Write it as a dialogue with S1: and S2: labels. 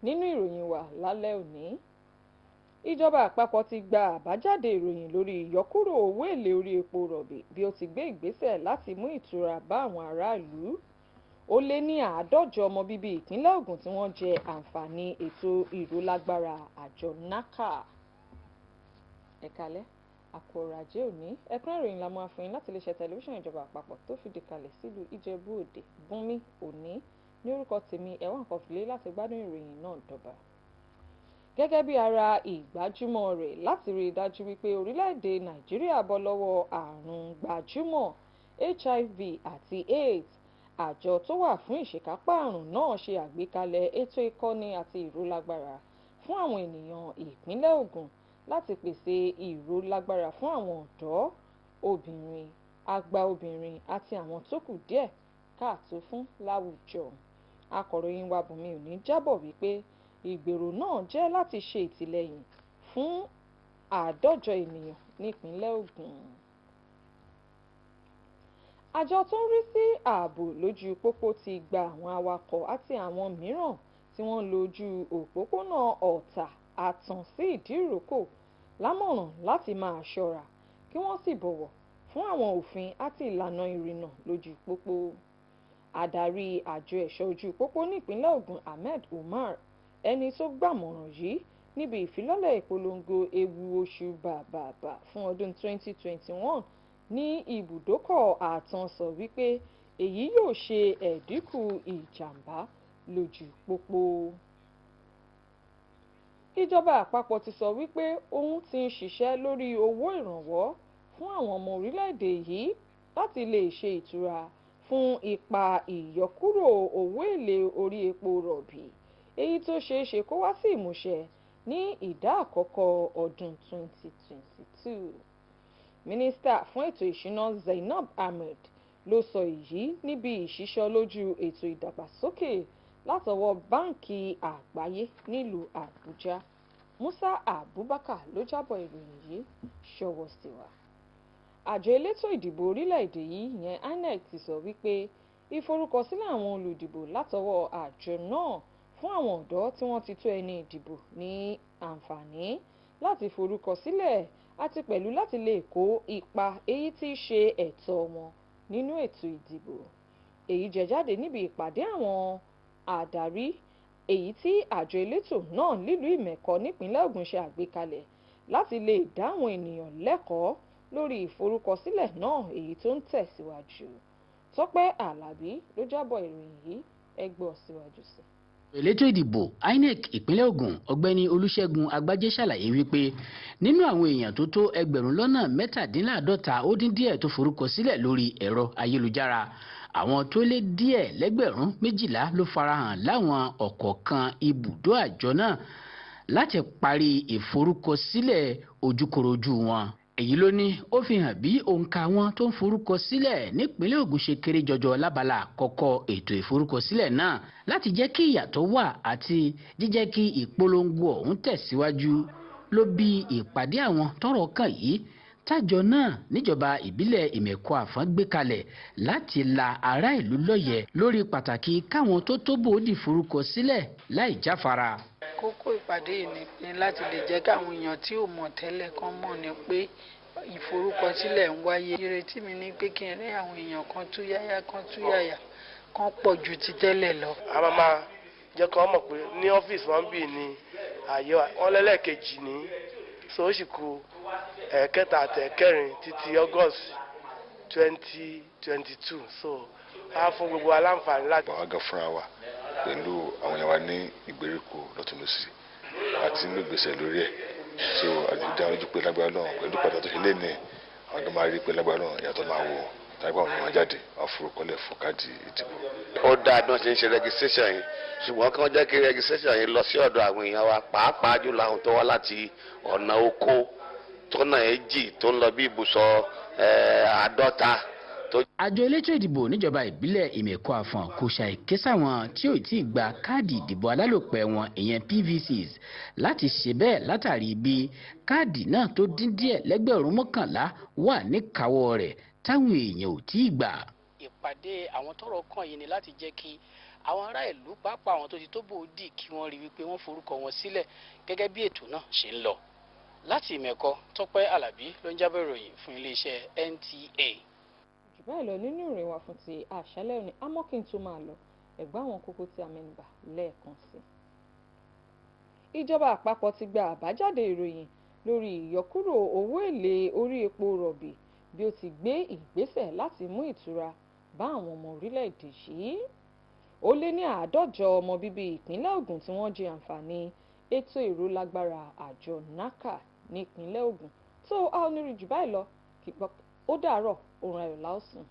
S1: nínú ìròyìn wa lálẹ́ òní. Ìjọba àpapọ̀ ti gba àbájáde ìròyìn lórí ìyọkúrò owó èlé orí epo rọ̀bì bí ó ti gbé ìgbésẹ̀ láti mú ìtura bá àwọn aráàlú. Ó lé ní 150 ọmọ bíbí ìpínlẹ̀ Ògùn tí wọ́n jẹ àǹfààní ètò ìrólágbára àjọ NACA. Ẹ̀kálẹ́ àkọ́rọ̀ ajé òní ẹ̀kúnrẹ́rẹ́ ìròyìn la máa fún yín láti iléeṣẹ́ tẹlifíṣàn ìjọba àpapọ̀ tó fìdí kalẹ̀ sílùú Ìjẹ̀bú Òde. Bùnmi òní ní orúkọ tèmi ẹ̀wọ̀n kan fìlé láti gbádùn ìròyìn náà dọ́ba. Gẹ́gẹ́ bí ara ìgbájúmọ̀ rẹ̀ láti rí i dájú wípé orílẹ̀-èdè Nàìjíríà bọ́ lọ́wọ́ àrùn gbajúmọ̀ HIV àti AIDS, àjọ tó wà fún ìṣèkápá àrùn náà ṣe àgbékalẹ̀ ètò ìkọ́ni àti ìrólágbára fún àwọn ènìyàn ìpínlẹ̀ Ògùn láti pèsè ìrólágbára fún àwọn ọ̀dọ́, obìnrin, àgbà obìnrin àti àwọn tó kù díẹ̀ káàtó fún láwùjọ. Akọ̀ròyìn wa Bùnmi òní jábọ̀ wípé ìgbèrò náà jẹ́ láti ṣe ìtìlẹ́yìn fún 150 ènìyàn nípínlẹ̀ Ògùn. Àjọ tó ń rí sí ààbò lójú pópó ti gba àwọn awakọ̀ àti àwọn mìíràn tí wọ́n lo ojú òpópónà Ọ̀tà Àtàn sí Ìdíròkò lámọ̀ràn láti máa ṣọ́ra kí wọ́n sì bọ̀wọ̀ fún àwọn òfin àti ìlànà ìrìnnà lójú pópó. Adarí àjọ ẹ̀ṣọ́ ojú pópó nípínlẹ̀ Ògùn Ahmed Umar, ẹni tó gbàmọ̀ràn yìí níbi ìfilọ́lẹ̀ ìpolongo ewu oṣù bàbàbà fún ọdún 2021 ní ibùdókọ̀ Àtàn, sọ wípé èyí yóò ṣe ẹ̀dínkù ìjàmbá lójú pópó. Ìjọba àpapọ̀ ti sọ wípé òun ti ń ṣiṣẹ́ lórí owó ìrànwọ́ fún àwọn ọmọ orílẹ̀-èdè yìí láti lè ṣe ìtura fún ipa ìyọkúrò owó èlé orí epo rọ̀bì èyí tó ṣeé ṣe kó wá sí ìmúṣẹ ní ìdá àkọ́kọ́ ọdún 2022. Mínísítà fún ètò ìṣúná Zainab Ahmed ló sọ èyí níbi ìṣísọ́ lójú ètò ìdàgbàsókè látọwọ́ Báǹkì Àgbáyé nílùú Àbújá. Musa Abubakar ló jábọ̀ ìròyìn yìí ṣọwọ́ sí wa. Àjọ elétò ìdìbò orílẹ̀-èdè yìí ìyẹn INEC ti sọ wípé ìforúkọsílẹ̀ àwọn olùdìbò látọwọ́ àjọ náà fún àwọn ọ̀dọ́ tí wọ́n ti tó ẹni ìdìbò ní àǹfààní láti forúkọsílẹ̀ àti pẹ̀lú láti lè kó ipa èyí tí í ṣe ẹ̀tọ́ wọn nínú ètò ìdìbò. Èyí jẹ jáde níbi ìpàdé àwọn àdarí èyí tí àjọ elétò náà nílùú Ìmẹ̀kọ nípínlẹ̀ Ògùn ṣe àgbékalẹ̀ láti lè dá àwọn ènìyàn lẹ́kọ̀ọ́ lórí ìforúkọsílẹ̀ náà èyí tó ń tẹ̀síwájú. Tọ́pẹ́ Àlàbí ló jábọ̀ ìròyìn yìí, ẹ gbọ́ síwájú sí.
S2: Elétò ìdìbò INEC ìpínlẹ̀ Ògùn ọ̀gbẹ́ni Olúṣẹ́gun Agbájé ṣàlàyé wípé nínú àwọn èèyàn tó tó 1,750 ó dín díẹ̀ tó forúkọ sílẹ̀ lórí ẹ̀rọ ayélujára, àwọn tó lé díẹ̀ lẹ́gbẹ̀rún 12 ló farahàn láwọn ọ̀kọ̀ọ̀kan ibùdó àjọ náà láti parí ìforúkọsílẹ̀ ojúkorojú wọn. Èyí ló ní ó fi hàn bí òǹkà wọn tó ń forúkọ sílẹ̀ nípínlẹ̀ Ògùn ṣe kéré jọjọ lábala àkọ́kọ́ ètò ìforúkọsílẹ̀ náà láti jẹ́ kí ìyàtọ̀ wà àti jíjẹ́ kí ìpolongo ọ̀hún tẹ̀síwájú ló bí ìpàdé àwọn tọ́rọ̀ kàn yìí tájọ náà níjọba ìbílẹ̀ Ìmẹ̀kọ Àfọ̀n gbé kalẹ̀ láti la ará ìlú lọ́yẹ̀ lórí pàtàkì káwọn tó tó bòódì forúkọ sílẹ̀ láì jáfara.
S3: Kókó ìpàdé yìí ni láti lè jẹ́ káwọn èèyàn tí ò mọ̀ tẹ́lẹ̀ kan mọ̀ ní pé ìforúkọsílẹ̀ ń wáyé. Ìrètí mi ni pé kí n rí àwọn èèyàn kan túyáyá kan pọ̀ ju ti tẹ́lẹ̀ lọ.
S4: A máa jẹ́ kí wọ́n mọ̀ pé ní ọ́fíìsì wọn bì ní àyè wọn lẹ́lẹ́kejì ní so ó sì kù ẹ̀kẹta àti ẹ̀kẹrin títí August 2022 so a fún gbogbo aláǹfààní láti.
S5: àwọn àgàn fúnra wa pẹ̀lú àwọn èèyàn wa ní ìgbèríko lọ́tùnlọ́sì àti nínú ìgbésẹ̀ lórí ẹ̀ so àti dá ojú pé lágbára náà pẹ̀lú pàtàkì tó ṣe lé ní àwọn tó máa rí pé lágbára náà ìyàtọ̀ máa wọ̀ tàbí àwọn èèyàn jáde wọ́n forúkọlẹ̀ fún káàdì ìdìbò.
S6: Ó dáa bí wọ́n ṣe ń ṣe registration yìí ṣùgbọ́n kí wọ́n jẹ́ kí registration yìí lọ sí ọ̀dọ̀ àwọn èèyàn wa pàápàá jùlọ àwọn tó wá láti ọ̀nà oko tọ́nà èjì tó ń lọ bí ibùsọ̀ 50.
S2: Àjọ elétò ìdìbò níjọba ìbílẹ̀ Ìmẹ̀kọ Àfọ̀n kò ṣàìké sáwọn tí ò tí ì gba káàdì ìdìbò alálòpẹ́ wọn ìyẹn PVCs láti ṣe bẹ́ẹ̀ látàrí bí káàdì náà tó dín díẹ̀ lẹ́gbẹ̀rún 11 wà níkàáwọ́ rẹ̀ táwọn èèyàn ò tí ì gbà.
S7: ìpàdé àwọn tọ́rọ̀ kàn yìí ni láti jẹ́ kí àwọn ará ìlú pàápàá àwọn tó ti tó bòódì kí wọ́n rí wípé wọ́n forúkọ wọn sílẹ̀ gẹ́gẹ́ bí ètò náà ṣe ń lọ. Láti Ìmẹ̀kọ, Tọ́pẹ́ Àlàbí ló ń jábọ̀ ìròyìn fún iléeṣẹ́ NTA.
S1: Jù báyìí lọ nínú ìròyìn wa fún ti àṣálẹ́ òní, àmọ́ kí n tó máa lọ ẹ̀gbọ́n àwọn kókó tí a mẹ́nubà lẹ́ẹ̀kan sí. Ìjọba àpapọ̀ ti gba àbájáde ìròyìn lórí ìyọkúrò owó èlé orí epo rọ̀bì bí ó ti gbé ìgbésẹ̀ láti mú ìtura bá àwọn ọmọ orílẹ̀-èdè yìí. Ó lé ní 150 ọmọ bíbí ìpínlẹ̀ Ògùn tí wọ́n jẹ àǹfààní ètò ìrólágbára àjọ NACA ní ìpínlẹ̀ Ògùn. Tó a ò ní rí jù báyìí lọ, ó dàárọ̀, oorun ayọ̀ la ó sùn.